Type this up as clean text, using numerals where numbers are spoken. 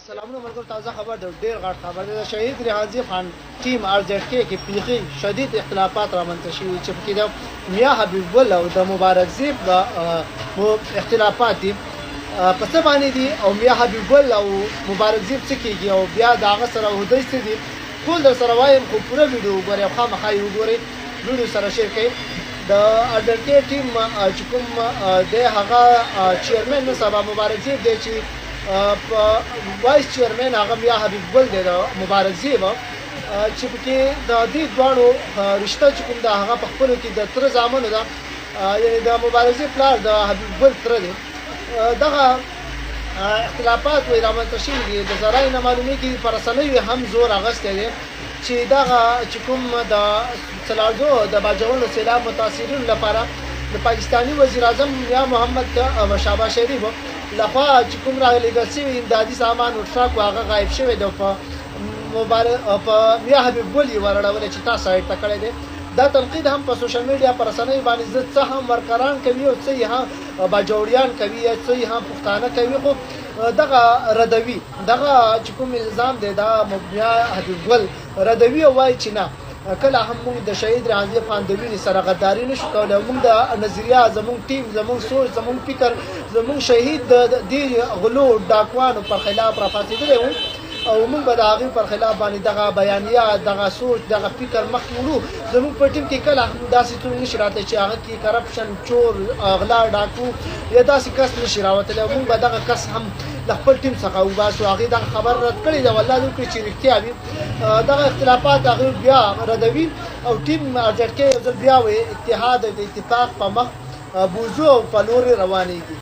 سلامونه ملګرو تازه خبر د ډیر غټ خبر د شهید ریاضي خان ټیم RZK کې پیخي شدید اختلافات رامنځته شوي چې پکې د میا حبیب الله او د مبارک زیب اختلافات دي په څه باندې دي او میا حبیب الله او مبارک زیب څه کېږي او بیا د هغه سره هدی څه دي ټول در سره وایم خو پوره ویډیو وګورئ او خامخا یې وګورئ ویډیو سره شیر کړئ د RZK ټیم چې کوم د هغه چیرمن نو سبا مبارک زیب دی چې وایس چیرمن هغه میا حبیب ګل دی د مبارک زیب چې پکې د دې دواړو رشته چې کوم د هغه په خپلو کې د تره زامنو ده یعنې د مبارک زیب پلار د حبیب ګل تره دی دغه اختلافات وایي رامنځته شوي دي د ذرایع نه معلومیږي په رسنیو هم زور اخیستی دی چې دغه چې کوم د سلارزو د باجوړو سیلاب متاثرینو لپاره د پاکستاني وزیر اعظم میا محمد شهباز شریف لخوا چې کوم رالیږل شوي امدادي سامان او ټرک هغه غایب شوی دی په میا حبیب ګل یې ورړولی چې تا سایډ ته کړی دی دا تنقید هم په سوشل میډیا په رسنیو باندې څه هم ورکران کوي او څه یې هم باجوړیان کوي یا څه یې هم پښتانه کوي خو دغه ردوي دغه چې کوم الزام دی دا میا حبیب ګل ردوي او وایي چې نه کله هم موږ د شهید ریاضي خان د وینې سره غداري نشو کولی او موږ د نظریه زموږ ټیم زموږ سوچ زموږ فکر زموږ شهید د دې غلو ډاکوانو پر خلاف راپاڅېدلی وو او موږ به د هغې پر خلاف باندې دغه بیانیه دغه سوچ دغه فکر مخکې وړو زموږ په ټیم کې کله هم داسې څوک نشي راتلی چې هغه کې کرپشن چور غلا ډاکو یا داسې کس نشي راوتلی او موږ به دغه کس هم د خپل ټیم څخه وباسو هغې دغه خبر رد کړې ده والله دې وکړي چې رښتیا وي دغه اختلافات هغې بیا ردوي او ټیم RZK یو ځل بیا وایي اتحاد او د اتفاق په مخ بوځو او په لورې روانېږي